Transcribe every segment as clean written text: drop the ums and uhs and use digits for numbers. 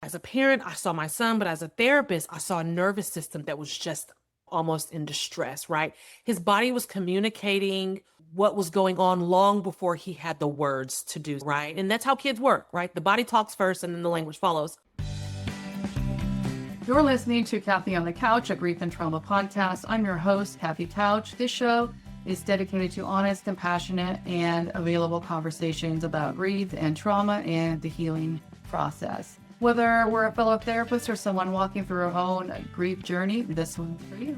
As a parent, I saw my son, but as a therapist, I saw a nervous system that was just almost in distress, right? His body was communicating what was going on long before he had the words to do, right? And that's how kids work, right? The body talks first and then the language follows. You're listening to Kathy on the Couch, a grief and trauma podcast. I'm your host, Kathy Couch. This show is dedicated to honest, compassionate, and available conversations about grief and trauma and the healing process. Whether we're a fellow therapist or someone walking through our own grief journey, this one's for you.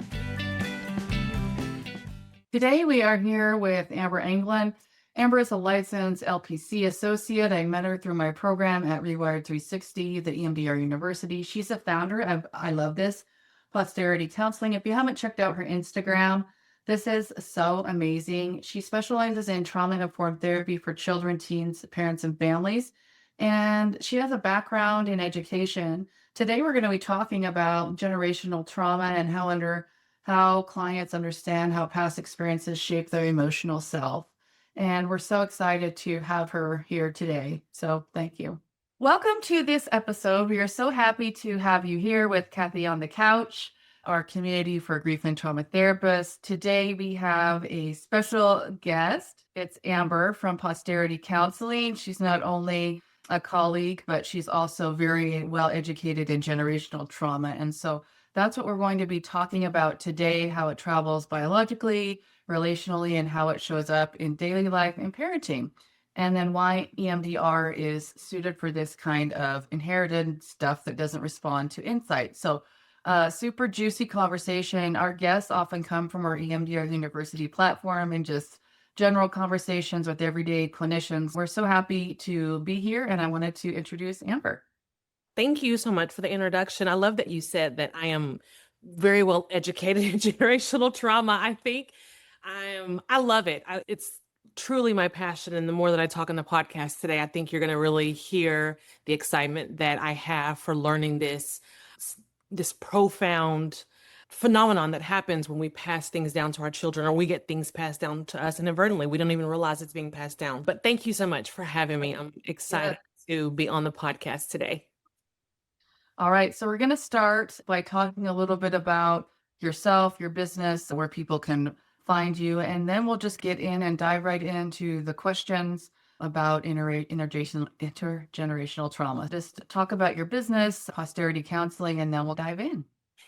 Today we are here with Amber Anglin. Amber is a licensed LPC Associate. I met her through my program at Rewired 360, the EMDR University. She's a founder of, I love this, Posterity Counseling. If you haven't checked out her Instagram, this is so amazing. She specializes in trauma-informed therapy for children, teens, parents, and families. And she has a background in education. Today, we're going to be talking about generational trauma and how clients understand how past experiences shape their emotional self. And we're so excited to have her here today. So thank you. Welcome to this episode. We are so happy to have you here with Kathy on the Couch, our community for grief and trauma therapists. Today, we have a special guest. It's Amber from Posterity Counseling. She's not only a colleague, but she's also very well educated in generational trauma. And so that's what we're going to be talking about today, how it travels biologically, relationally, and how it shows up in daily life and parenting. And then why EMDR is suited for this kind of inherited stuff that doesn't respond to insight. So super juicy conversation. Our guests often come from our EMDR University platform and just general conversations with everyday clinicians. We're so happy to be here, and I wanted to introduce Amber. Thank you so much for the introduction. I love that you said that I am very well educated in generational trauma. I love it. It's truly my passion. And the more that I talk on the podcast today, I think you're going to really hear the excitement that I have for learning this profound phenomenon that happens when we pass things down to our children, or we get things passed down to us inadvertently. We don't even realize it's being passed down. But thank you so much for having me. I'm excited to be on the podcast today. All right. So we're going to start by talking a little bit about yourself, your business, where people can find you. And then we'll just get in and dive right into the questions about intergenerational trauma. Just talk about your business, Posterity Counseling, and then we'll dive in.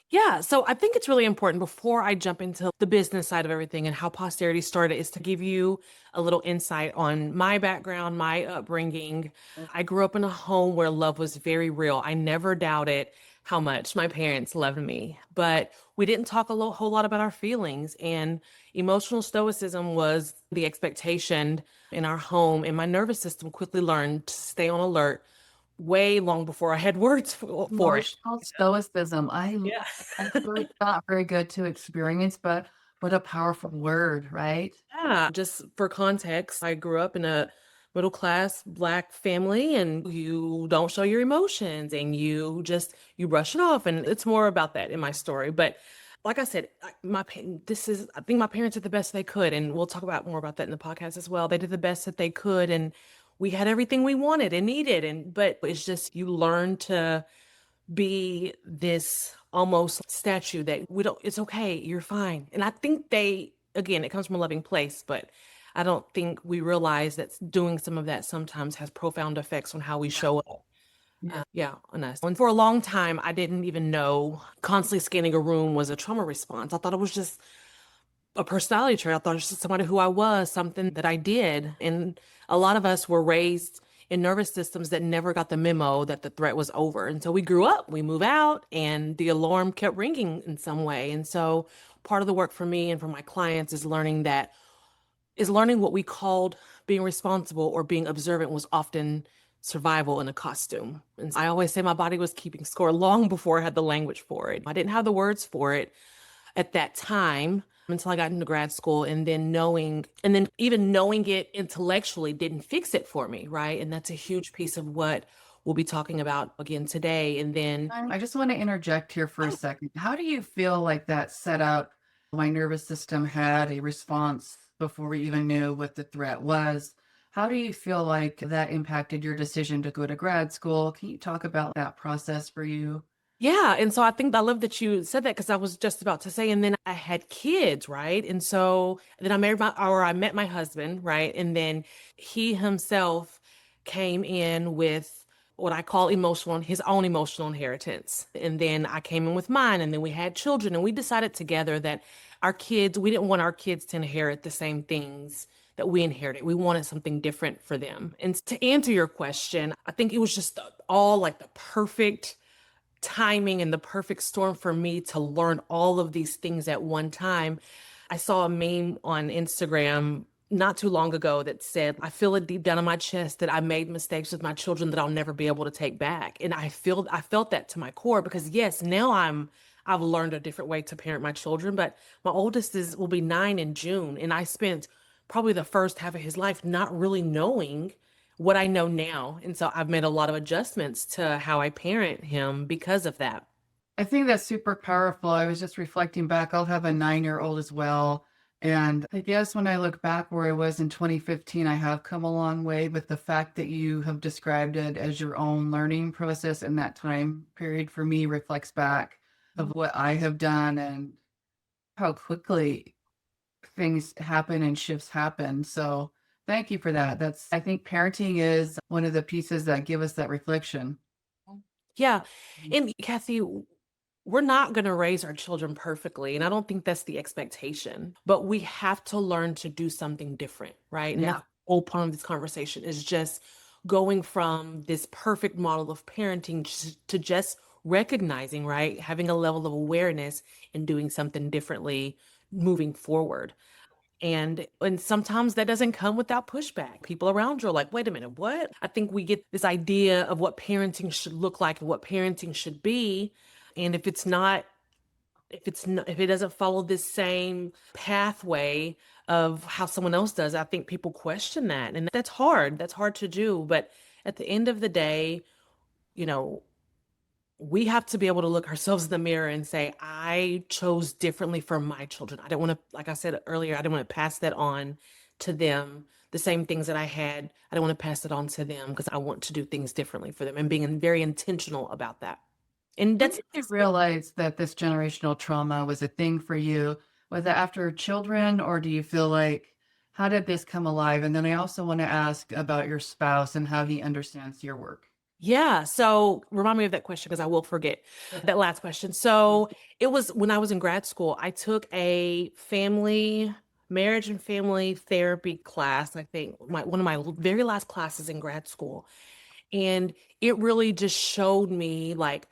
Yeah, so I think it's really important before I jump into the business side of everything and how Posterity started is to give you a little insight on my background, my upbringing. I grew up in a home where love was very real. I never doubted how much my parents loved me, but we didn't talk a whole lot about our feelings, and emotional stoicism was the expectation in our home, and my nervous system quickly learned to stay on alert way long before I had words for it. Emotional stoicism. Yeah. It's not very good to experience, but what a powerful word, right? Yeah, just for context, I grew up in a middle class Black family, and you don't show your emotions and you brush it off. And it's more about that in my story. But like I said, I think my parents did the best they could. And we'll talk about more about that in the podcast as well. They did the best that they could. And we had everything we wanted and needed. But it's just, you learn to be this almost statue that it's okay, you're fine. And I think again, it comes from a loving place, but I don't think we realize that doing some of that sometimes has profound effects on how we show up. On us. And for a long time, I didn't even know constantly scanning a room was a trauma response. I thought it was just a personality trait. I thought it was just somebody who I was, something that I did. And a lot of us were raised in nervous systems that never got the memo that the threat was over. And so we grew up, we move out, and the alarm kept ringing in some way. And so part of the work for me and for my clients is learning what we called being responsible or being observant was often survival in a costume. And I always say my body was keeping score long before I had the language for it. I didn't have the words for it at that time until I got into grad school, and then even knowing it intellectually didn't fix it for me, right? And that's a huge piece of what we'll be talking about again today. And then I just want to interject here for a second. How do you feel like that set out? My nervous system had a response before we even knew what the threat was. How do you feel like that impacted your decision to go to grad school? Can you talk about that process for you? Yeah. And so I think I love that you said that because I was just about to say, and then I had kids, right? And so then I met my husband, right? And then he himself came in with what I call his own emotional inheritance. And then I came in with mine, and then we had children, and we decided together that we didn't want our kids to inherit the same things that we inherited. We wanted something different for them. And to answer your question, I think it was just all like the perfect timing and the perfect storm for me to learn all of these things at one time. I saw a meme on Instagram not too long ago that said, I feel it deep down in my chest that I made mistakes with my children that I'll never be able to take back. And I felt that to my core because yes, now I've learned a different way to parent my children, but my oldest will be 9 in June, and I spent probably the first half of his life not really knowing what I know now. And so I've made a lot of adjustments to how I parent him because of that. I think that's super powerful. I was just reflecting back. I'll have a 9-year-old as well. And I guess when I look back where I was in 2015, I have come a long way with the fact that you have described it as your own learning process in that time period for me reflects back of what I have done and how quickly things happen and shifts happen. So thank you for that. I think parenting is one of the pieces that give us that reflection. Yeah. And Kathy, we're not going to raise our children perfectly. And I don't think that's the expectation, but we have to learn to do something different, right? And that's Yeah. the whole point of this conversation is just going from this perfect model of parenting to just recognizing, right? Having a level of awareness and doing something differently moving forward. And sometimes that doesn't come without pushback. People around you are like, wait a minute, what? I think we get this idea of what parenting should look like and what parenting should be. And if it doesn't follow this same pathway of how someone else does, I think people question that. And that's hard. That's hard to do. But at the end of the day, you know, we have to be able to look ourselves in the mirror and say, I chose differently for my children. I don't want to, like I said earlier, I don't want to pass that on to them. The same things that I had, I don't want to pass it on to them because I want to do things differently for them and being very intentional about that. And When that's did you realize that this generational trauma was a thing for you? Was it after children, or do you feel like, how did this come alive? And then I also want to ask about your spouse and how he understands your work. Yeah. So remind me of that question because I will forget that last question. So it was when I was in grad school, I took a marriage and family therapy class. I think one of my very last classes in grad school. And it really just showed me like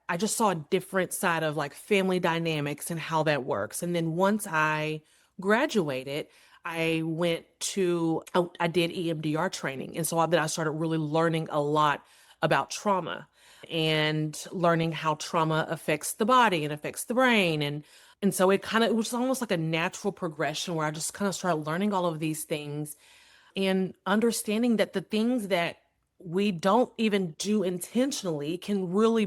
I just saw a different side of like family dynamics and how that works. And then once I graduated, I did EMDR training. And so then I started really learning a lot about trauma and learning how trauma affects the body and affects the brain. And so it was almost like a natural progression where I just kind of started learning all of these things and understanding that the things that we don't even do intentionally can really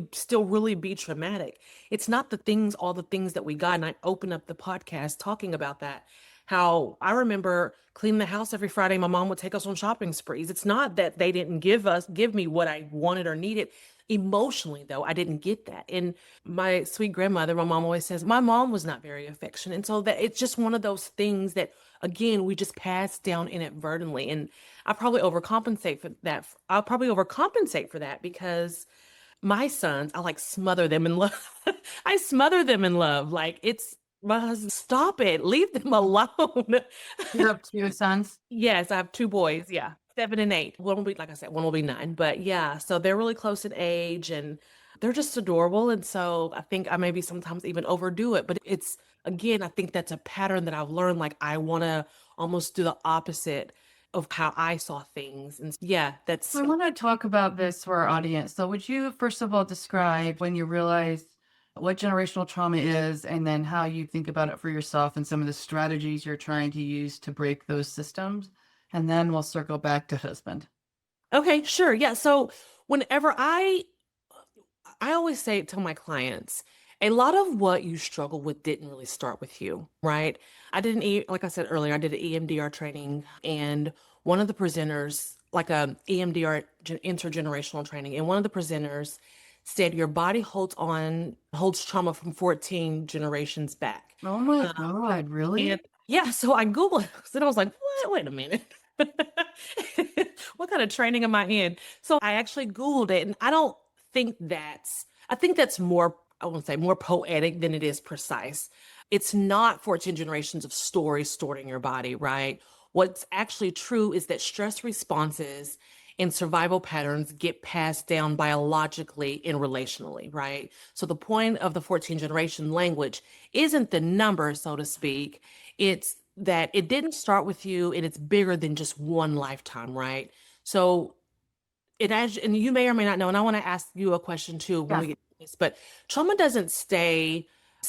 be traumatic. It's not all the things that we got. And I opened up the podcast talking about that. How I remember cleaning the house every Friday. My mom would take us on shopping sprees. It's not that they didn't give me what I wanted or needed. Emotionally, though, I didn't get that. And my sweet grandmother, my mom always says, my mom was not very affectionate. And so that it's just one of those things that again, we just pass down inadvertently. And I probably overcompensate for that. I'll probably overcompensate for that because my sons, I like smother them in love. I smother them in love. Like it's my husband, stop it, leave them alone. You have two sons. Yes, I have two boys. Yeah, 7 and 8. One will be, like I said, one will be 9. But yeah, so they're really close in age and they're just adorable. And so I think I maybe sometimes even overdo it. But again, I think that's a pattern that I've learned. Like I want to almost do the opposite of how I saw things. And yeah, So I want to talk about this for our audience. So would you first of all describe when you realized what generational trauma is and then how you think about it for yourself and some of the strategies you're trying to use to break those systems? And then we'll circle back to husband. okay, sure. Yeah. So whenever I always say it to my clients, a lot of what you struggle with didn't really start with you, right? Like I said earlier, I did an EMDR training. And one of the presenters, like a EMDR intergenerational training, and one of the presenters said your body holds trauma from 14 generations back. Oh my Um, God, and really? yeah, so I Googled it and I was like, what? Wait a minute. What kind of training am I in? So I actually Googled it, and I think that's more, I won't say more poetic than it is precise. It's not 14 generations of stories stored in your body, right? What's actually true is that stress responses and survival patterns get passed down biologically and relationally, right? So the point of the 14 generation language isn't the number, so to speak. It's that it didn't start with you and it's bigger than just one lifetime, right? So and you may or may not know, and I want to ask you a question too when we Yes. get to this, but trauma doesn't stay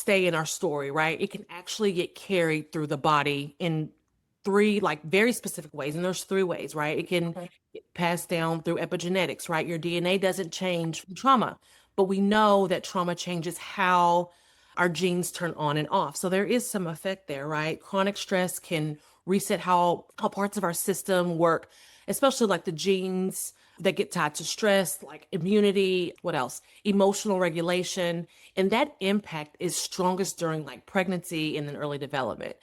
in our story, right? It can actually get carried through the body in three like very specific ways. And there's three ways, right? It can Okay. get passed down through epigenetics, right? Your DNA doesn't change from trauma, but we know that trauma changes how our genes turn on and off. So there is some effect there, right? Chronic stress can reset how parts of our system work, especially like the genes that get tied to stress, like immunity, what else? Emotional regulation. And that impact is strongest during like pregnancy and then early development.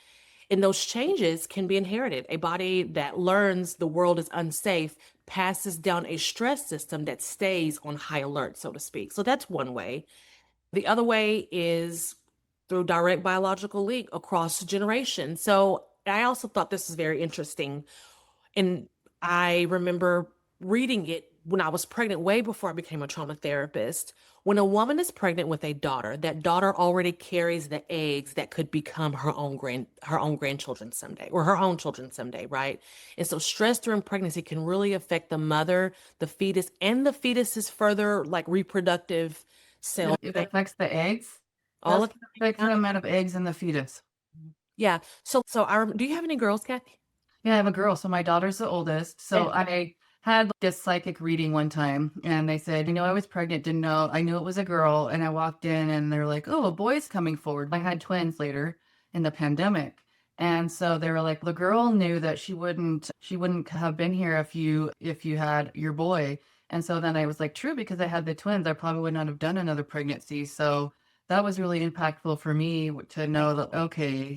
And those changes can be inherited. A body that learns the world is unsafe passes down a stress system that stays on high alert, so to speak. So that's one way. The other way is through direct biological link across generations. So I also thought this was very interesting. And I remember reading it when I was pregnant, way before I became a trauma therapist. When a woman is pregnant with a daughter, that daughter already carries the eggs that could become her own grandchildren someday, or her own children someday, right? And so stress during pregnancy can really affect the mother, the fetus, and the fetus's further like reproductive cells. It affects the eggs. All Does of it affect that. the amount of eggs in the fetus? Yeah. Do you have any girls, Kathy? Yeah, I have a girl. So my daughter's the oldest. Yeah. So I had like, this psychic reading one time and they said, I was pregnant, didn't know. I knew it was a girl. And I walked in and they're like, oh, a boy's coming forward. I had twins later in the pandemic. And so they were like, the girl knew that she wouldn't have been here if you had your boy. And so then I was like, true, because I had the twins, I probably would not have done another pregnancy. So that was really impactful for me to know that, okay,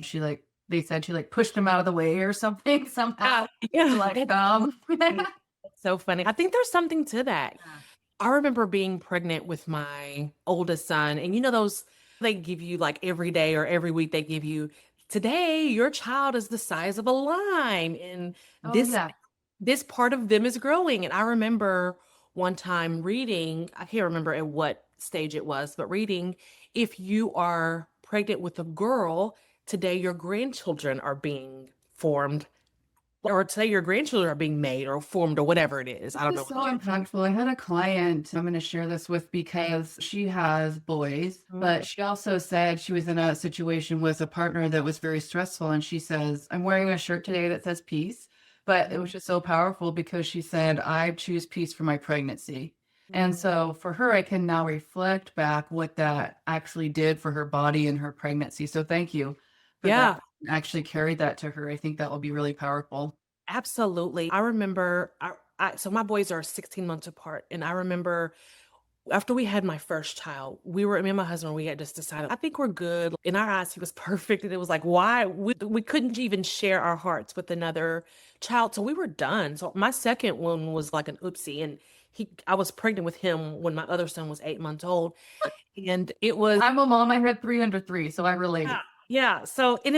they said she like pushed him out of the way or something somehow. Yeah. Yeah. Like, That's so funny. I think there's something to that. Yeah. I remember being pregnant with my oldest son, and you know, those they give you like every day or every week, they give you today, your child is the size of a lime, and Oh, this yeah. this part of them is growing. And I remember one time reading, I can't remember at what stage it was, but reading, if you are pregnant with a girl, today your grandchildren are being formed, or today your grandchildren are being made or formed or whatever it is. I don't This know is so what. impactful. I had a client I'm going to share this with because she has boys, but she also said she was in a situation with a partner that was very stressful. And she says, I'm wearing a shirt today that says peace. But it was just so powerful because she said, I choose peace for my pregnancy. And so for her, I can now reflect back what that actually did for her body and her pregnancy. So thank you for that. Yeah. Actually carried that to her. I think that will be really powerful. Absolutely. I remember so my boys are 16 months apart. And I remember after we had my first child, me and my husband, we had just decided, I think we're good. In our eyes, he was perfect. And it was like, why? We couldn't even share our hearts with another child. So we were done. So my second one was like an oopsie. And I was pregnant with him when my other son was 8 months old. And it was, I'm a mom. I had three under three, so I yeah, relate. yeah. So, and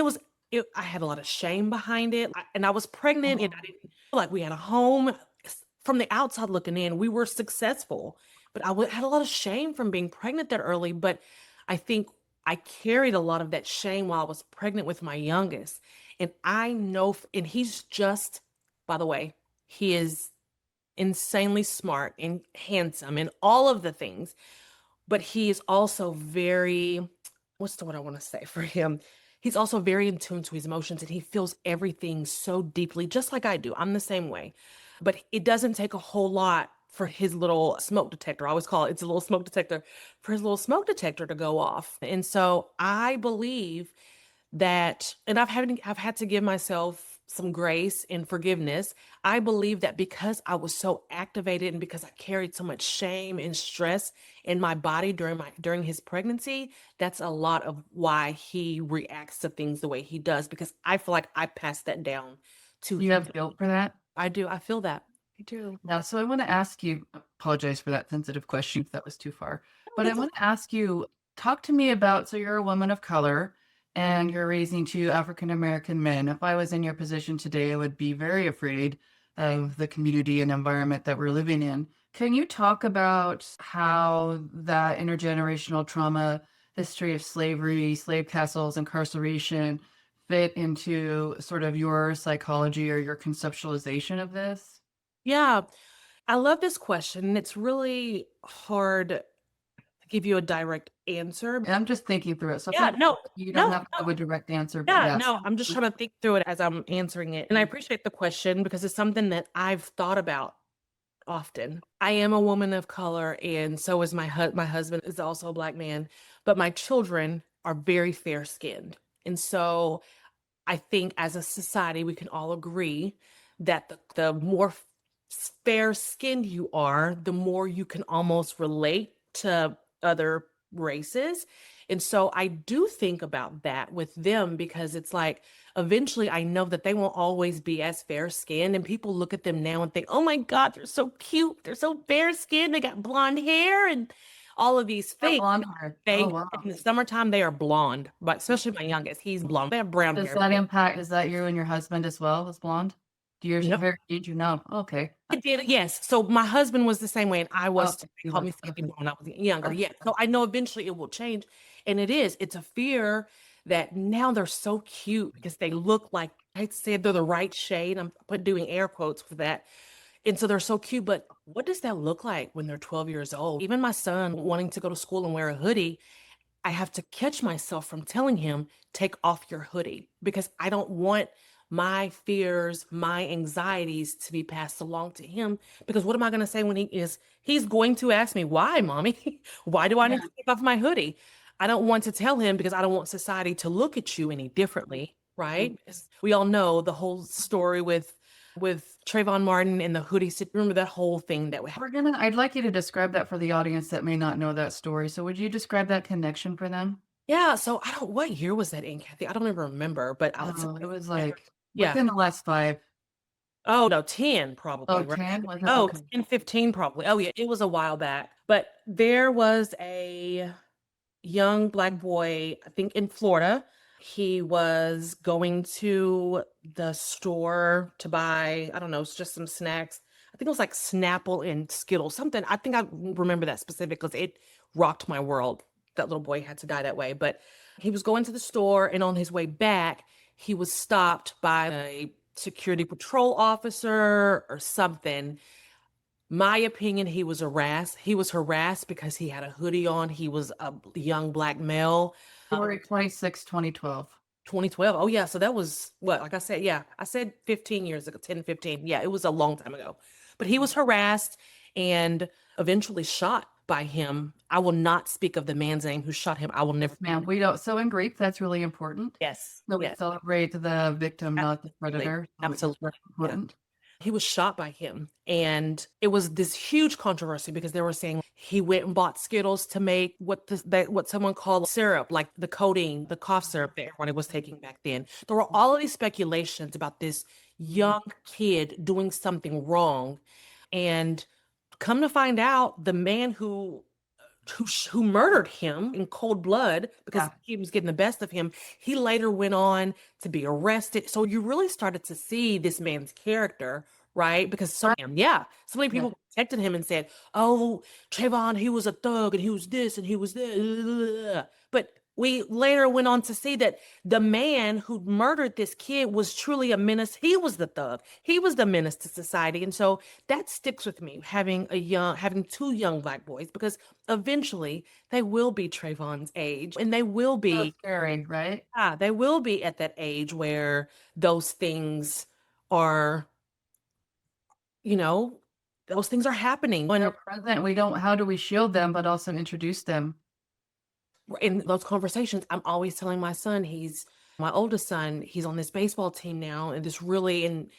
I had a lot of shame behind it. And I was pregnant and I Oh. didn't feel like we had a home. From the outside looking in, we were successful, but had a lot of shame from being pregnant that early. But I think I carried a lot of that shame while I was pregnant with my youngest. And I know, and he's just, by the way, he is insanely smart and handsome and all of the things, but he is also very, what's the word I want to say for him? He's also very in tune to his emotions and he feels everything so deeply, just like I do. I'm the same way. But it doesn't take a whole lot for his little smoke detector. I always call it's a little smoke detector, for his little smoke detector to go off. And so I believe that, and I've had to give myself some grace and forgiveness. I believe that because I was so activated and because I carried so much shame and stress in my body during his pregnancy, that's a lot of why he reacts to things the way he does, because I feel like I passed that down to You him. have guilt for that? I do. I feel that. I do. Now, so I want to ask you, apologize for that sensitive question if that was too far, No, but I that's want to ask you, talk to me about, so you're a woman of color and you're raising two African American men. If I was in your position today, I would be very afraid of the community and environment that we're living in. Can you talk about how that intergenerational trauma, history of slavery, slave castles, incarceration fit into sort of your psychology or your conceptualization of this? yeah. I love this question. And it's really hard to give you a direct answer. I'm just thinking through it. So if Yeah, you no, you don't no, have to have a direct answer, but yeah, yeah. no, I'm just trying to think through it as I'm answering it. And I appreciate the question because it's something that I've thought about often. I am a woman of color, and so is my husband is also a Black man, but my children are very fair skinned. And so I think as a society, we can all agree that the more fair skinned you are, the more you can almost relate to other races. And so I do think about that with them because it's like eventually I know that they won't always be as fair skinned. And people look at them now and think, oh my God, they're so cute. They're so fair skinned. They got blonde hair and all of these Got things. blonde hair. Oh, They wow. in the summertime they are blonde, but especially my youngest, he's blonde. They have brown Does hair. that impact, is that you and your husband as well as blonde? Do yours No, very, did you know? Okay. it did. Yes. So my husband was the same way, and I was too. Okay. They You called were, me Skippy okay. when I was younger. Okay. Yeah. So I know eventually it will change, and it is. It's a fear that now they're so cute because they look like I said they're the right shade. Doing air quotes for that, and so they're so cute. But what does that look like when they're 12 years old? Even my son wanting to go to school and wear a hoodie, I have to catch myself from telling him, take off your hoodie, because I don't want my fears, my anxieties to be passed along to him. Because what am I going to say when he's going to ask me, why, mommy? Why do I Yeah. need to take off my hoodie? I don't want to tell him because I don't want society to look at you any differently, right? Because we all know the whole story with Trayvon Martin and the hoodie. Remember that whole thing that we had? I'd like you to describe that for the audience that may not know that story. So would you describe that connection for them? Yeah, so I don't what year was that in, Kathy? I don't even remember, but I'll say Oh, it was yeah. like Yeah. within the last 5. Oh, no, 10 Oh, probably, right? 10? Was it? Oh, Okay. 10, 15 probably. Oh, yeah, it was a while back. But there was a young Black boy, I think in Florida. He was going to the store to buy, I don't know, it's just some snacks. I think it was like Snapple and Skittles, something. I think I remember that specific because it rocked my world. That little boy had to die that way. But he was going to the store, and on his way back, he was stopped by a security patrol officer or something. My opinion, he was harassed. He was harassed because he had a hoodie on. He was a young Black male. February 26, 2012. 2012. Oh, yeah. So that was what, like I said, yeah, I said 15 years ago, 10, 15. Yeah, it was a long time ago. But he was harassed and eventually shot by him. I will not speak of the man's name who shot him. I will never. Ma'am, we don't, so in grief, that's really important. Yes. So we Yes. celebrate the victim, not the Absolutely. predator. So it's Absolutely. very Yeah. important. He was shot by him. And it was this huge controversy because they were saying he went and bought Skittles to make what someone called syrup, like the codeine, the cough syrup that everybody was taking back then. There were all of these speculations about this young kid doing something wrong. And come to find out, the man who murdered him in cold blood because Yeah. he was getting the best of him. He later went on to be arrested. So you really started to see this man's character, right? Because yeah, so many Yeah. people protected him and said, "Oh, Trayvon, he was a thug and he was this and he was this." But we later went on to see that the man who murdered this kid was truly a menace. He was the thug. He was the menace to society. And so that sticks with me, having two young Black boys, because eventually they will be Trayvon's age and So scary, right? they will be at that age where those things are, you know, those things are happening. They're And present. We don't, how do we shield them, but also introduce them? in those conversations, I'm always telling my son, My oldest son, he's on this baseball team now, and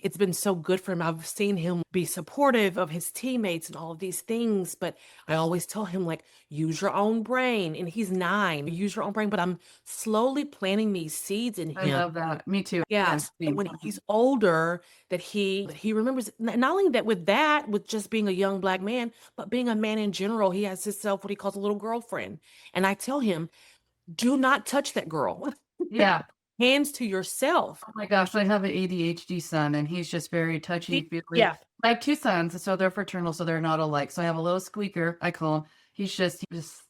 it's been so good for him. I've seen him be supportive of his teammates and all of these things, but I always tell him, like, use your own brain. And he's 9, use your own brain. But I'm slowly planting these seeds in I him. love that. Me too. Yeah, Yeah. so that when he's older, that he remembers not only that with just being a young Black man, but being a man in general. He has himself what he calls a little girlfriend. And I tell him, do not touch that girl. Yeah. Hands to yourself. Oh my gosh, I have an ADHD son and he's just very touchy-feely. Yeah. I have 2 sons, so they're fraternal, so they're not alike. So I have a little squeaker, I call him. He's just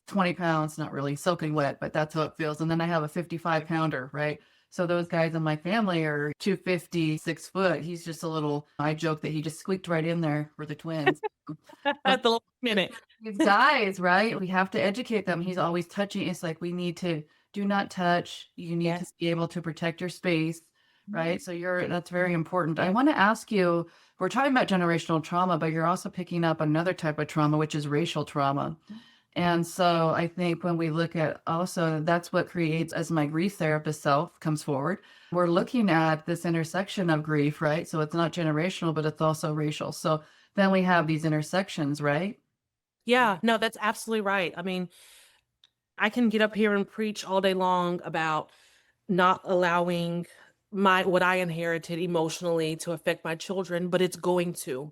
20 pounds, not really soaking wet, but that's how it feels. And then I have a 55 pounder, right? So those guys in my family are 250, 6 foot. He's just a little, I joke that he just squeaked right in there for the twins. But At the last minute. these guys, right? We have to educate them. He's always touching. It's like we need to do not touch. You need to Yes. be able to protect your space, right? So that's very important. I want to ask you, we're talking about generational trauma, but you're also picking up another type of trauma, which is racial trauma. And so I think when we look at also, that's what creates, as my grief therapist self comes forward, we're looking at this intersection of grief, right? So it's not generational, but it's also racial. So then we have these intersections, right? Yeah, no, that's absolutely right. I mean, I can get up here and preach all day long about not allowing what I inherited emotionally to affect my children, but it's going to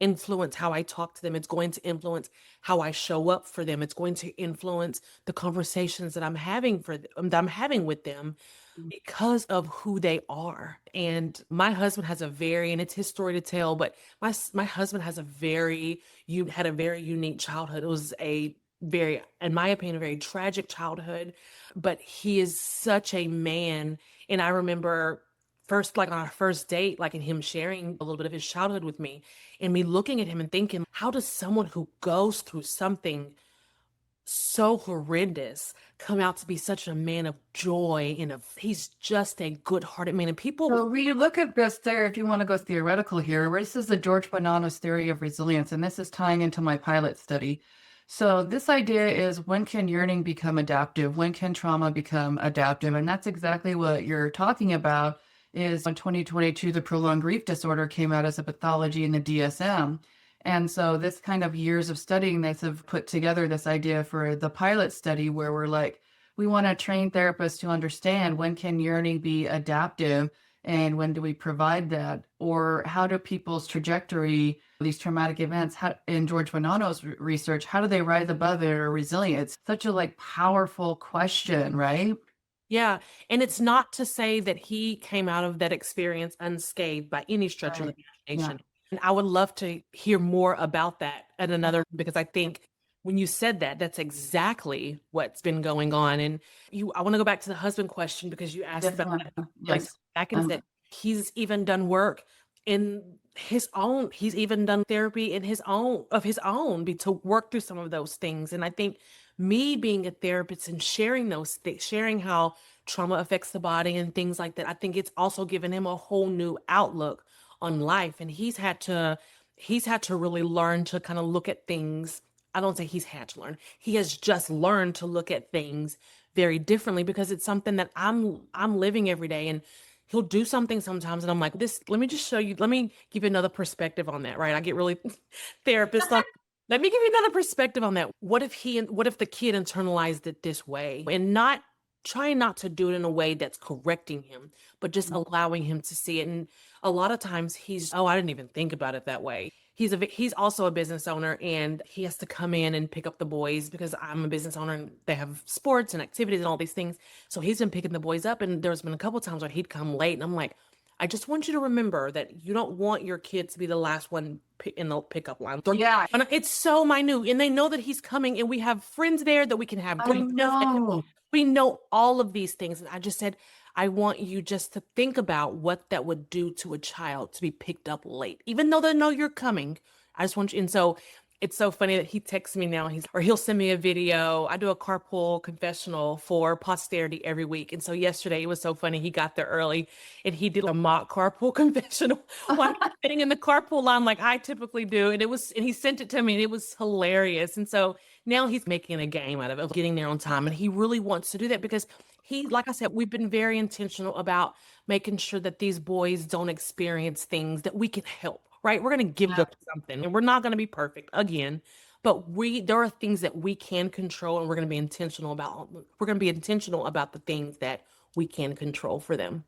influence how I talk to them. It's going to influence how I show up for them. It's going to influence the conversations that I'm having with them because of who they are. And my husband has and it's his story to tell, but my husband had a very unique childhood. It was in my opinion, a very tragic childhood, but he is such a man. And I remember first, like on our first date, like in him sharing a little bit of his childhood with me and me looking at him and thinking, how does someone who goes through something so horrendous come out to be such a man of joy he's just a good-hearted man. And people, So we look at this there, if you want to go theoretical here, where this is the George Bonanno's theory of resilience, and this is tying into my pilot study. So this idea is, when can yearning become adaptive? When can trauma become adaptive? And that's exactly what you're talking about. Is in 2022, the prolonged grief disorder came out as a pathology in the DSM. And so this kind of years of studying this have put together this idea for the pilot study, where we're like, we want to train therapists to understand, when can yearning be adaptive and when do we provide that? Or how do people's trajectory, these traumatic events, in George Bonanno's research, how do they rise above it, or resilience? Such a like powerful question, right? yeah. And it's not to say that he came out of that experience unscathed by any stretch of the Right. Yeah. imagination. And I would love to hear more about that at another, because I think when you said that, that's exactly what's been going on. And I want to go back to the husband question, because you asked about that. Definitely. Like, Yes. back and said he's even done work he's even done therapy of his own to work through some of those things. And I think me being a therapist and sharing those things, sharing how trauma affects the body and things like that, I think it's also given him a whole new outlook on life. And he's had to really learn to kind of look at things. I don't say he's had to learn. He has just learned to look at things very differently, because it's something that I'm living every day. And he'll do something sometimes and I'm like, let me just show you, let me give you another perspective on that, right? I get really therapist on, let me give you another perspective on that. What if the kid internalized it this way, and not trying not to do it in a way that's correcting him, but just allowing him to see it. And a lot of times I didn't even think about it that way. He's also a business owner, and he has to come in and pick up the boys, because I'm a business owner and they have sports and activities and all these things. So he's been picking the boys up, and there's been a couple times where he'd come late, and I'm like, I just want you to remember that you don't want your kid to be the last one in the pickup line. Yeah. And it's so minute, and they know that he's coming, and we have friends there that we can have. I know. We know all of these things. And I just said, I want you just to think about what that would do to a child to be picked up late, even though they know you're coming. I just want you. And so it's so funny that he texts me now. He'll send me a video. I do a carpool confessional for Posterity every week. And so yesterday it was so funny. He got there early and he did a mock carpool confessional while I'm sitting in the carpool line like I typically do. And he sent it to me, and it was hilarious. And so now he's making a game out of getting there on time. And he really wants to do that because like I said, we've been very intentional about making sure that these boys don't experience things that we can help, right? We're going to give Yeah. them something and we're not going to be perfect again, but there are things that we can control and we're going to be intentional about the things that we can control for them.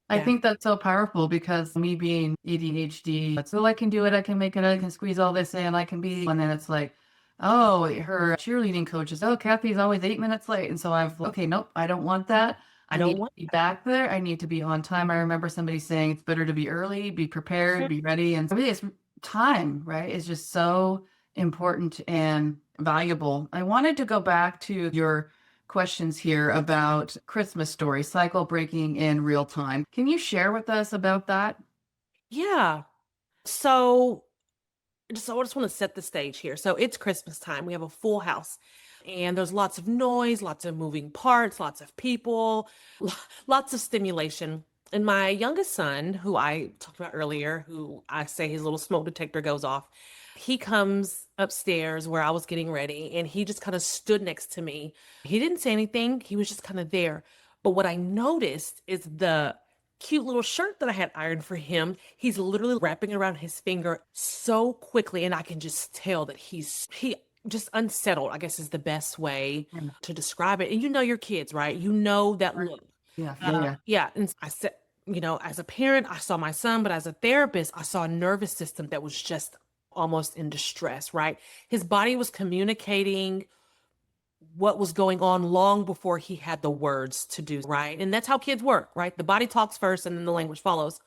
I Yeah. think that's so powerful because me being ADHD, so I can do it, I can make it, I can squeeze all this in, I can be, and then it's like, oh, her cheerleading coach is, oh, Kathy's always 8 minutes late. And so okay, nope, I don't want that. I I need don't to want be back there. I need to be on time. I remember somebody saying it's better to be early, be prepared, that. be ready. And really, it's time, right? Is just so important and valuable. I wanted to go back to your questions here about Christmas stories, cycle breaking in real time. Can you share with us about that? Yeah. So I just want to set the stage here. So it's Christmas time. We have a full house and there's lots of noise, lots of moving parts, lots of people, lots of stimulation. And my youngest son, who I talked about earlier, who I say his little smoke detector goes off, he comes upstairs where I was getting ready and he just kind of stood next to me. He didn't say anything, he was just kind of there. But what I noticed is the cute little shirt that I had ironed for him. He's literally wrapping it around his finger so quickly, and I can just tell that he just unsettled, I guess is the best way Yeah. to describe it. And you know your kids, right? You know that Right. look. Yeah. Yeah. Yeah. Yeah. And I said, as a parent, I saw my son, but as a therapist, I saw a nervous system that was just almost in distress, right? His body was communicating what was going on long before he had the words to do, right? And that's how kids work, right? The body talks first and then the language follows.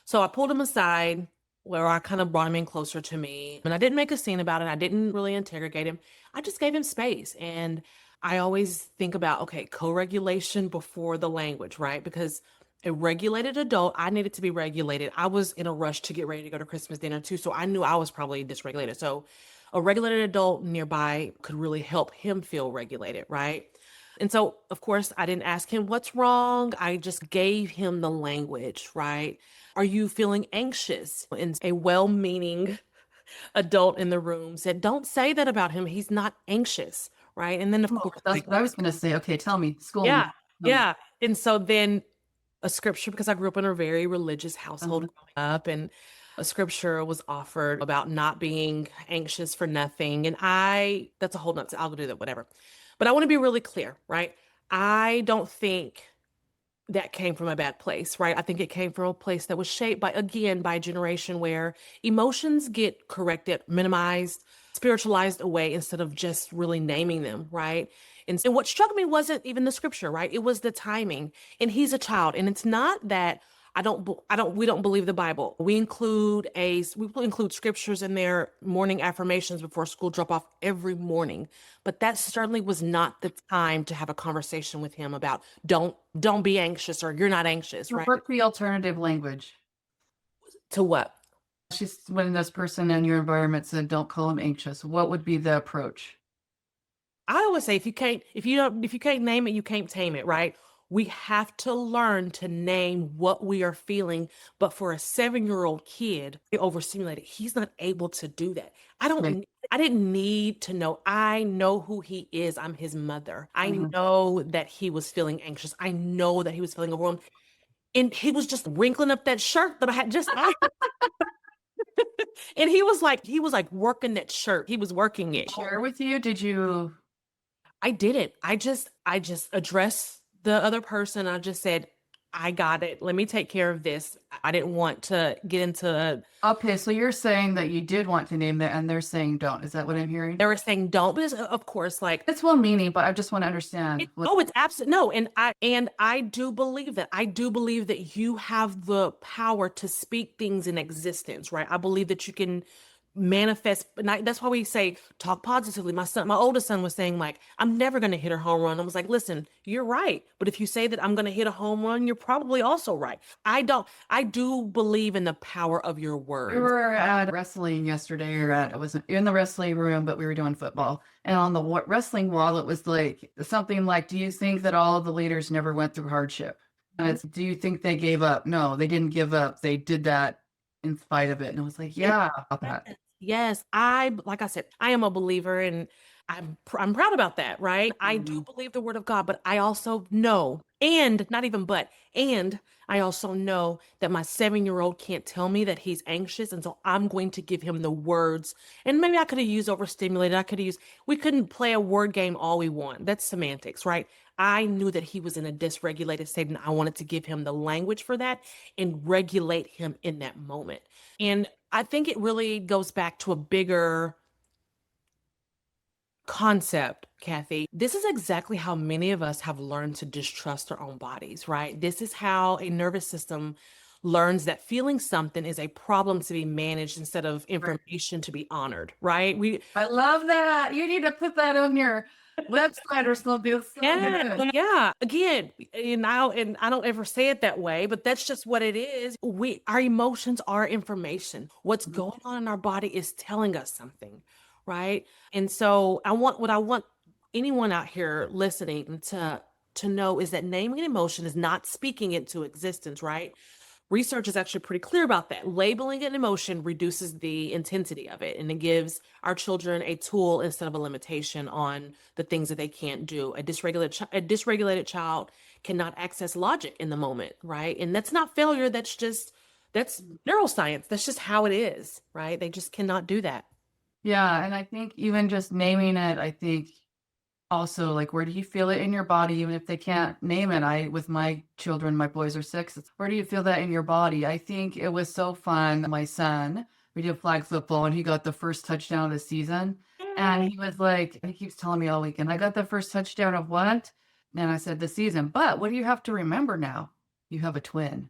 So I pulled him aside where I kind of brought him in closer to me. And I didn't make a scene about it. I didn't really interrogate him. I just gave him space. And I always think about, okay, co-regulation before the language, right? Because a regulated adult, I needed to be regulated. I was in a rush to get ready to go to Christmas dinner too. So I knew I was probably dysregulated. So a regulated adult nearby could really help him feel regulated, right? And so, of course, I didn't ask him what's wrong. I just gave him the language, right? Are you feeling anxious? And a well meaning adult in the room said, don't say that about him. He's not anxious, right? And then, of Oh, course, that's what I was going to say. Okay, tell me, school me. yeah, Tell me. yeah. And so then a scripture, because I grew up in a very religious household Uh-huh. growing up, and a scripture was offered about not being anxious for nothing. And that's a whole nother, I'll do that, whatever. But I want to be really clear, right? I don't think that came from a bad place, right? I think it came from a place that was shaped by, again, by a generation where emotions get corrected, minimized, spiritualized away instead of just really naming them, right? And what struck me wasn't even the scripture, right? It was the timing. And he's a child. And it's not that we don't believe the Bible. We include scriptures in their morning affirmations before school drop off every morning. But that certainly was not the time to have a conversation with him about don't be anxious or you're not anxious, So right? what's the alternative language? To what? She's when this person in your environment said, "Don't call him anxious." What would be the approach? I always say if you can't name it, you can't tame it, right? We have to learn to name what we are feeling. But for a 7-year-old kid, overstimulated, he's not able to do that. Right. I didn't need to know. I know who he is. I'm his mother. I Mhm. know that he was feeling anxious. I know that he was feeling overwhelmed. And he was just wrinkling up that shirt that I had just ironed. And he was like working that shirt. He was working it. Share with you? Did you I didn't. I just addressed the other person. I just said, I got it. Let me take care of this. I didn't want to get into Okay, so you're saying that you did want to name that and they're saying don't. Is that what I'm hearing? they were saying don't, but of course, like It's well meaning, but I just want to understand what it's absolute no. And I do believe that. I do believe that you have the power to speak things in existence, right? I believe that you can manifest, but that's why we say talk positively. My oldest son was saying, like, I'm never gonna hit a home run. I was like, listen, you're right. But if you say that I'm gonna hit a home run, you're probably also right. I do believe in the power of your we words. were at wrestling yesterday, or I was in the wrestling room, but we were doing football. And on the wrestling wall, it was like something like, "Do you think that all of the leaders never went through hardship?" And it's, "Do you think they gave up?" No, they didn't give up. They did that in spite of it. And I was like, It- "Yeah, about that." yes, I like I said, I am a believer in I'm proud about that, right? I do Mhm. believe the word of God, but I also know, and not even but, and I also know that my 7-year-old can't tell me that he's anxious, and so I'm going to give him the words. And maybe I could have used overstimulated. I could have used, we couldn't play a word game all we want. That's semantics, right? I knew that he was in a dysregulated state, and I wanted to give him the language for that and regulate him in that moment. And I think it really goes back to a bigger concept, Kathy. This is exactly how many of us have learned to distrust our own bodies, right? This is how a nervous system learns that feeling something is a problem to be managed instead of Right. information to be honored, right? We I love that. You need to put that on your website or something. It's so Yeah, good. yeah. Again, and I don't ever say it that way, but that's just what it is. Our emotions are information. What's Mhm. going on in our body is telling us something, right? And so I want anyone out here listening to know is that naming an emotion is not speaking it to existence, right? Research is actually pretty clear about that. Labeling an emotion reduces the intensity of it, and it gives our children a tool instead of a limitation on the things that they can't do. A dysregulated child cannot access logic in the moment, right? And that's not failure. That's neuroscience. That's just how it is, right? They just cannot do that. Yeah, and I think even just naming it, I think also, like, where do you feel it in your body, even if they can't name it? With my children, my boys are 6, it's, where do you feel that in your body? I think it was so fun. My son, we did flag football and he got the first touchdown of the season. And he was like, he keeps telling me all weekend, I got the first touchdown of what? And I said, the season. But what do you have to remember now? You have a twin.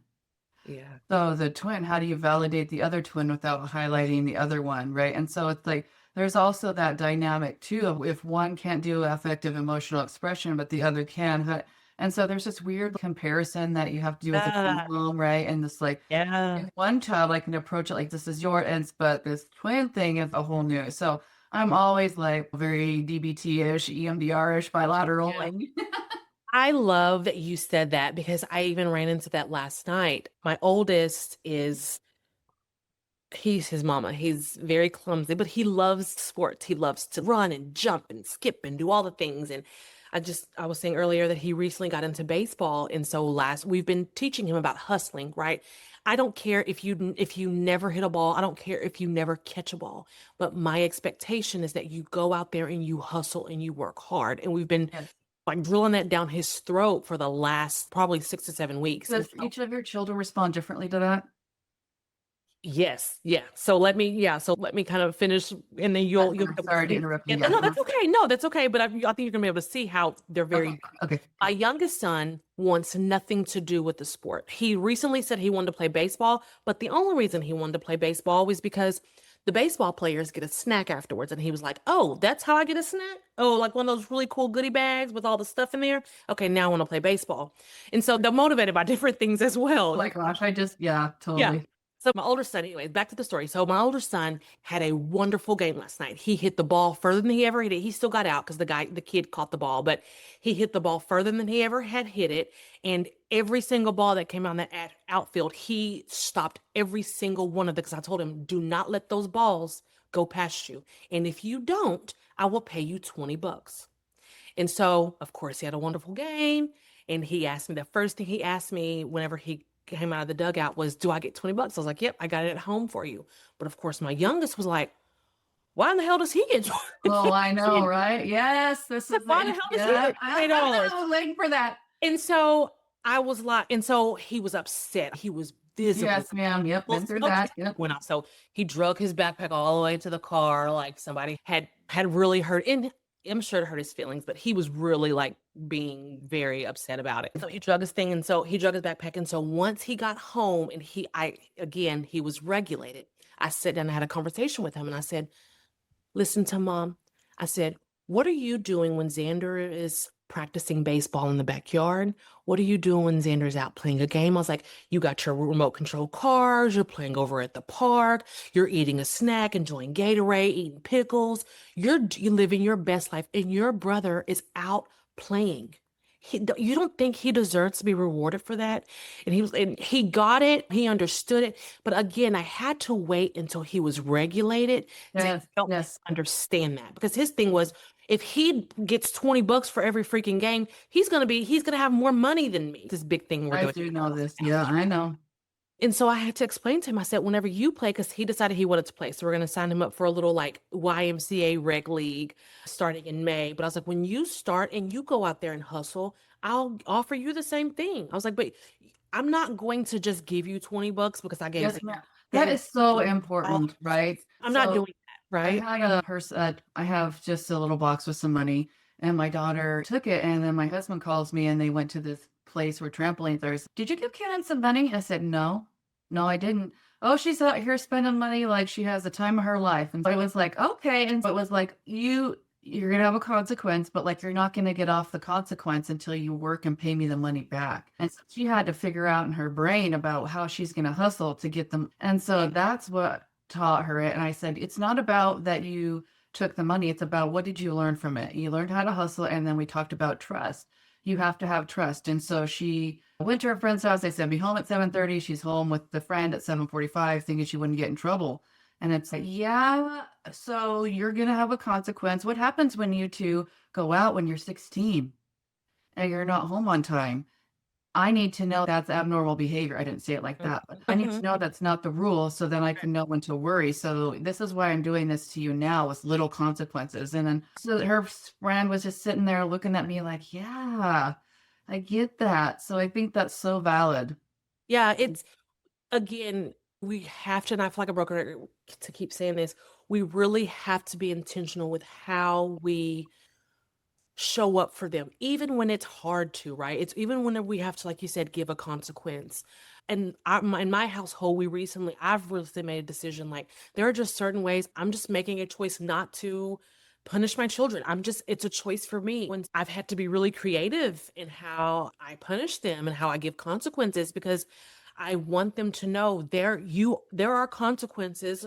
Yeah. So the twin, how do you validate the other twin without highlighting the other one, right? And so it's like there's also that dynamic too of if one can't do affective emotional expression, but the other can. And so there's this weird comparison that you have to do with a twin Yeah. mom, right? And this like Yeah. in one child, I can approach it like this is your ends, but this twin thing is a whole new. So I'm always like very DBT-ish, EMDR-ish, bilateral. Yeah. I love that you said that because I even ran into that last night. My oldest is he's his mama. He's very clumsy, but he loves sports. He loves to run and jump and skip and do all the things. And I was saying earlier that he recently got into baseball. And so we've been teaching him about hustling, right? I don't care if you never hit a ball. I don't care if you never catch a ball. But my expectation is that you go out there and you hustle and you work hard. And we've been Yes. like drilling that down his throat for the last probably 6 to 7 weeks. And Does so each of your children respond differently to that? yes, yeah. So let me kind of finish, and then you'll be able to Sorry to see. interrupt Yeah, you. Yeah. no, that's okay. No, that's okay. But I think you're gonna be able to see how they're very Okay. different. Okay. My youngest son wants nothing to do with the sport. He recently said he wanted to play baseball, but the only reason he wanted to play baseball was because the baseball players get a snack afterwards, and he was like, "Oh, that's how I get a snack? Oh, like one of those really cool goodie bags with all the stuff in there. Okay, now I want to play baseball." And so they're motivated by different things as Oh well. my gosh, yeah, Yeah. totally. So my older son, anyways, back to the story. So my older son had a wonderful game last night. He hit the ball further than he ever hit it. He still got out because the kid caught the ball, but he hit the ball further than he ever had hit it. And every single ball that came on that outfield, he stopped every single one of them because I told him, do not let those balls go past you. And if you don't, I will pay you $20. And so, of course, he had a wonderful game. And the first thing he asked me whenever he came out of the dugout was, do I get $20? I was like, yep, I got it at home for you. But of course, my youngest was like, why in the hell does he get Oh, I know, 20? right? Yes, this is Why the it. hell does he Yeah, get $20? I was waiting for that. And so I was like, and so he was upset. He was visibly Yes, ma'am. Yep, well, been through okay. that. Yep. Went out. So he drug his backpack all the way to the car, like somebody had really hurt. And I'm sure it hurt his feelings, but he was really like being very upset about it. So he drug his thing, and so he drug his backpack. And so once he got home, and he was regulated. I sat down and had a conversation with him, and I said, listen to mom. I said, what are you doing when Xander is practicing baseball in the backyard? What are you doing when Xander's out playing a game? I was like, you got your remote control cars, you're playing over at the park, you're eating a snack, enjoying Gatorade, eating pickles. You living your best life, and your brother is out playing. You don't think he deserves to be rewarded for that? And he got it, he understood it. But again, I had to wait until he was regulated to Yes, help him yes. understand that because his thing was, If he gets $20 for every freaking game, he's gonna have more money than me. This big thing we're I doing. do know this. Yeah, I know. And so I had to explain to him, I said, whenever you play, because he decided he wanted to play. So we're going to sign him up for a little like YMCA rec league starting in May. But I was like, when you start and you go out there and hustle, I'll offer you the same thing. I was like, but I'm not going to just give you $20 because I gave Yes, Zane ma'am. That is so $10. important, right? I'm not So doing that, I right? had a person, I have just a little box with some money, and my daughter took it, and then my husband calls me, and they went to this place where trampolines are. Did you give Karen some money? I said, no, no, I didn't. Oh, she's out here spending money like she has the time of her life. And so it was like, okay. And so it was like, you're gonna have a consequence, but like you're not gonna get off the consequence until you work and pay me the money back. And so she had to figure out in her brain about how she's gonna hustle to get them. And so that's what taught her it. And I said, it's not about that you took the money, it's about what did you learn from it? You learned how to hustle, and then we talked about trust. You have to have trust. And so she went to her friend's house. They said, be home at 7:30. She's home with the friend at 7:45, thinking she wouldn't get in trouble. And it's like, yeah, so you're going to have a consequence. What happens when you two go out when you're 16 and you're not home on time? I need to know that's abnormal behavior. I didn't say it like that, but I need to Mhm. know that's not the rule so then I can know when to worry. So this is why I'm doing this to you now with little consequences. And then so her friend was just sitting there looking at me like, yeah, I get that. So I think that's so valid. Yeah, it's again, we have to, and I feel like a broken record to keep saying this, we really have to be intentional with how we show up for them, even when it's hard to, right? It's even whenever we have to, like you said, give a consequence. And in my household, I've recently made a decision like there are just certain ways I'm just making a choice not to punish my children. It's a choice for me. When I've had to be really creative in how I punish them and how I give consequences because I want them to know there are consequences,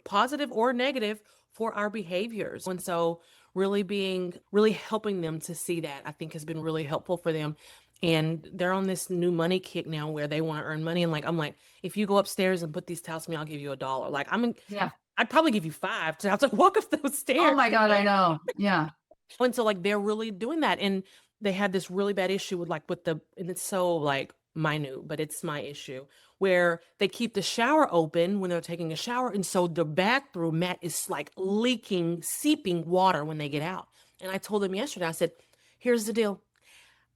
positive or negative, for our behaviors. And so really helping them to see that I think has been really helpful for them. And they're on this new money kick now where they want to earn money. And like, I'm like, if you go upstairs and put these towels to me, I'll give you $1. Like, Yeah. I'd probably give you five to have to walk up those Oh stairs. my God, I know. Yeah. And so like they're really doing that. And they had this really bad issue and it's so like minute, but it's my issue where they keep the shower open when they're taking a shower. And so the bathroom mat is like leaking, seeping water when they get out. And I told them yesterday, I said, here's the deal.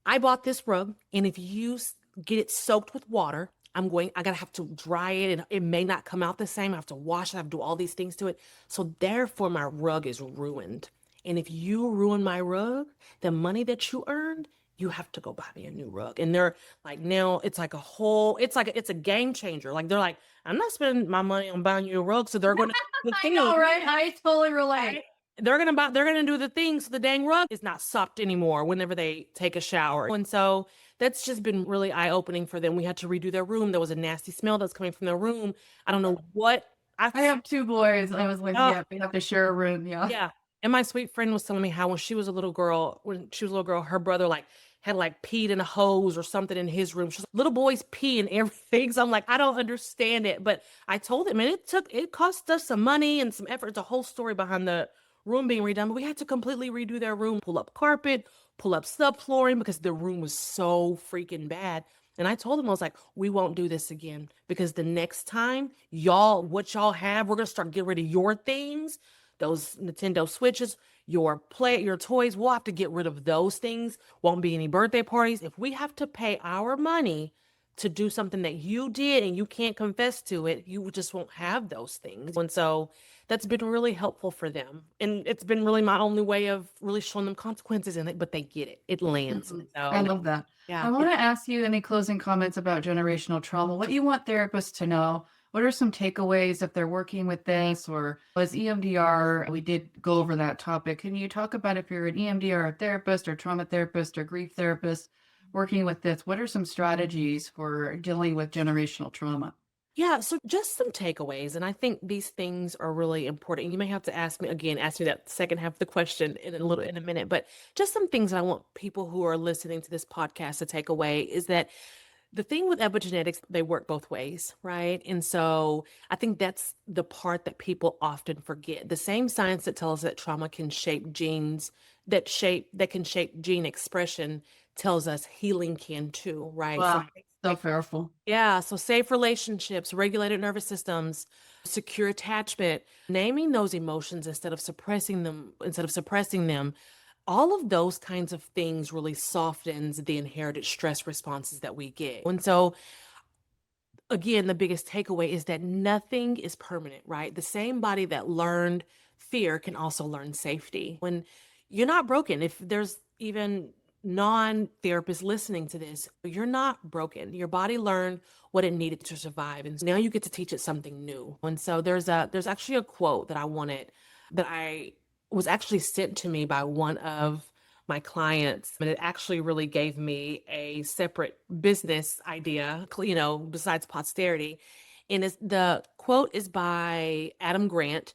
I bought this rug, and if you get it soaked with water, I gotta have to dry it, and it may not come out the same. I have to wash it, I have to do all these things to it. So therefore, my rug is ruined. And if you ruin my rug, the money that you earned, you have to go buy me a new rug. And they're like, now it's like it's a game changer. Like they're like, I'm not spending my money on buying you a rug, so they're going to the I thing. know, right? I totally Right? relate. They're gonna do the thing so the dang rug is not sopped anymore whenever they take a shower. And so that's just been really eye-opening for them. We had to redo their room. There was a nasty smell that's coming from their room. I don't know what I I have two boys. I was like, oh, yeah, we have to share a room. Yeah. yeah. And my sweet friend was telling me how when she was a little girl, her brother like had like peed in a hose or something in his room. She's like, little boys pee and everything. So I'm like, I don't understand it. But I told him, and it cost us some money and some effort. It's a whole story behind the room being redone. But we had to completely redo their room, pull up carpet, pull up subflooring because the room was so freaking bad. And I told him, I was like, we won't do this again because the next time what y'all have, we're gonna start getting rid of your things, those Nintendo Switches, your toys. We'll have to get rid of those things. Won't be any birthday parties. If we have to pay our money to do something that you did and you can't confess to it, you just won't have those things. And so that's been really helpful for them. And it's been really my only way of really showing them consequences in it, but they get it. It lands. Mhm. I So love that. I yeah. want to ask you any closing comments about generational trauma. What you want therapists to know? What are some takeaways if they're working with this or as EMDR? We did go over that topic. Can you talk about if you're an EMDR therapist or trauma therapist or grief therapist working with this? What are some strategies for dealing with generational trauma? Yeah, so just some takeaways. And I think these things are really important. You may have to ask me that second half of the question in a minute, but just some things that I want people who are listening to this podcast to take away is that The thing with epigenetics, they work both ways, right? And so I think that's the part that people often forget. The same science that tells us that trauma can shape genes, that can shape gene expression, tells us healing can too, right? So Wow, so powerful. yeah, so safe relationships, regulated nervous systems, secure attachment, naming those emotions instead of suppressing them, all of those kinds of things really softens the inherited stress responses that we get. And so again, the biggest takeaway is that nothing is permanent, right? The same body that learned fear can also learn safety. When you're not broken, if there's even non-therapists listening to this, you're not broken. Your body learned what it needed to survive, and now you get to teach it something new. And so there's actually a quote that I was actually sent to me by one of my clients, and it actually really gave me a separate business idea, besides posterity. And the quote is by Adam Grant.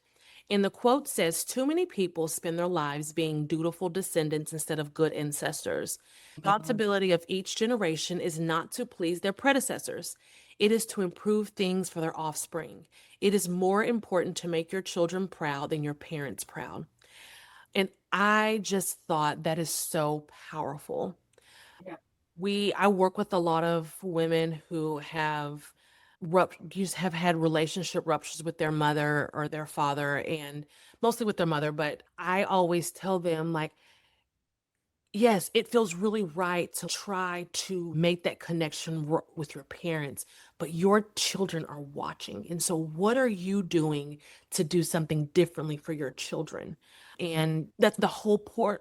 And the quote says, "Too many people spend their lives being dutiful descendants instead of good ancestors. The responsibility of each generation is not to please their predecessors. It is to improve things for their offspring. It is more important to make your children proud than your parents proud." And I just thought that is so powerful. Yeah. I work with a lot of women who just have had relationship ruptures with their mother or their father, and mostly with their mother. But I always tell them, like, yes, it feels really right to try to make that connection with your parents, but your children are watching. And so, what are you doing to do something differently for your children? And that's the whole point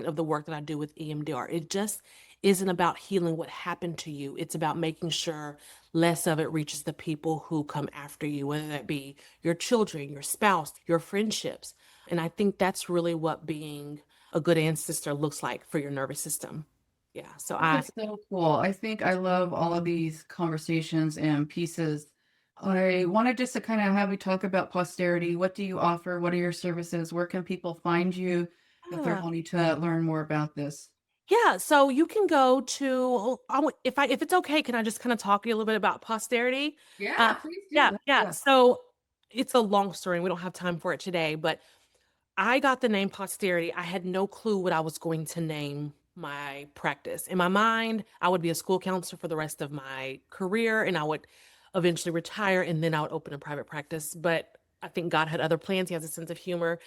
of the work that I do with EMDR. It just isn't about healing what happened to you. It's about making sure less of it reaches the people who come after you, whether that be your children, your spouse, your friendships. And I think that's really what being a good ancestor looks like for your nervous system. Yeah. So This is so cool. I think I love all of these conversations and pieces. I wanted just to kind of have you talk about posterity. What do you offer? What are your services? Where can people find you if they're yeah. wanting to learn more about this? Yeah, so you can go to if it's okay, can I just kind of talk to you a little bit about posterity? Yeah, please do. Yeah, That. yeah. Yeah. So it's a long story and we don't have time for it today, but I got the name Posterity. I had no clue what I was going to name my practice. In my mind, I would be a school counselor for the rest of my career and I would eventually retire and then I would open a private practice. But I think God had other plans. He has a sense of humor.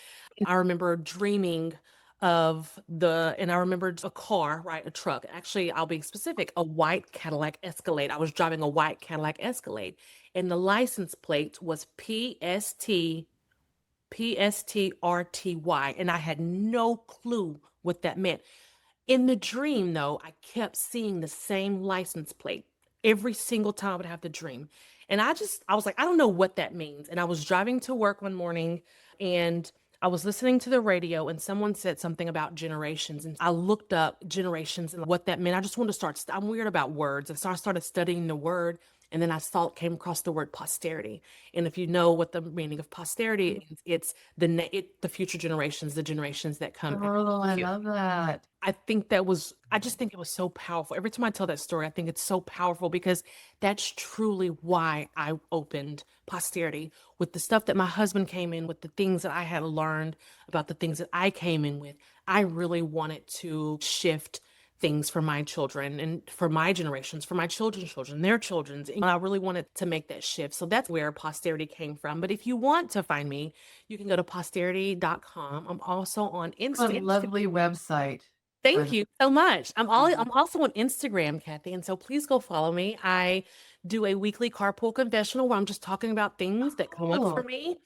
I remember dreaming and I remembered a car, right? A truck. Actually, I'll be specific, a white Cadillac Escalade. I was driving a white Cadillac Escalade and the license plate was PSTRTY, and I had no clue what that meant. In the dream, though, I kept seeing the same license plate every single time I would have the dream. And I was like, I don't know what that means. And I was driving to work one morning and I was listening to the radio and someone said something about generations. And I looked up generations and what that meant. I just wanted to I'm weird about words. And so I started studying the word. And then came across the word posterity. And if you know what the meaning of posterity is, it's the future generations, the generations that come after Oh, I you. love that. I just think it was so powerful. Every time I tell that story, I think it's so powerful because that's truly why I opened Posterity with the stuff that my husband came in with, the things that I had learned about the things that I came in with. I really wanted to shift things for my children and for my generations, for my children's children, their children's. And I really wanted to make that shift. So that's where Posterity came from. But if you want to find me, you can go to posterity.com. I'm also on A Instagram. lovely website. By Thank the you so much. way. I'm also on Instagram, Kathy, and so please go follow me. I do a weekly carpool confessional where I'm just talking about things that come up for Oh, me.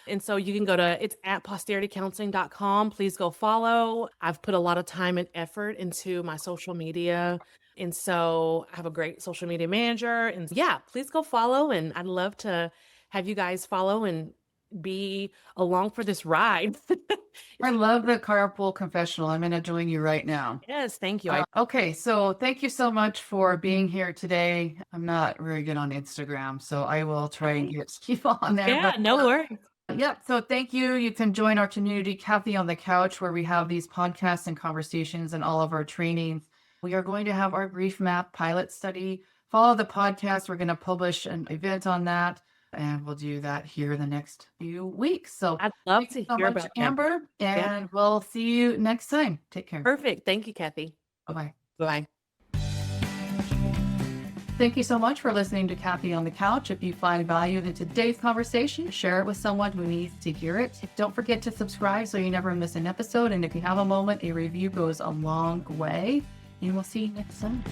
And so you can it's at posteritycounseling.com. Please go follow. I've put a lot of time and effort into my social media. And so I have a great social media manager. And yeah, please go follow. And I'd love to have you guys follow and be along for this ride. I love the carpool confessional. I'm going to join you right now. Yes, thank you. Okay, so thank you so much for being here today. I'm not very good on Instagram, so I will try and get you on there. Yeah, But no worries. yep, so thank you. You can join our community, Kathy on the Couch, where we have these podcasts and conversations and all of our trainings. We are going to have our grief map pilot study. Follow the podcast. We're going to publish an event on that, and we'll do that here in the next few weeks. So I'd love thanks to so hear much, about that. Amber, Yeah. and we'll see you next time. Take care. Perfect. Thank you, Kathy. Bye-bye. Bye. Thank you so much for listening to Kathy on the Couch. If you find value in today's conversation, share it with someone who needs to hear it. Don't forget to subscribe so you never miss an episode. And if you have a moment, a review goes a long way. And we'll see you next time.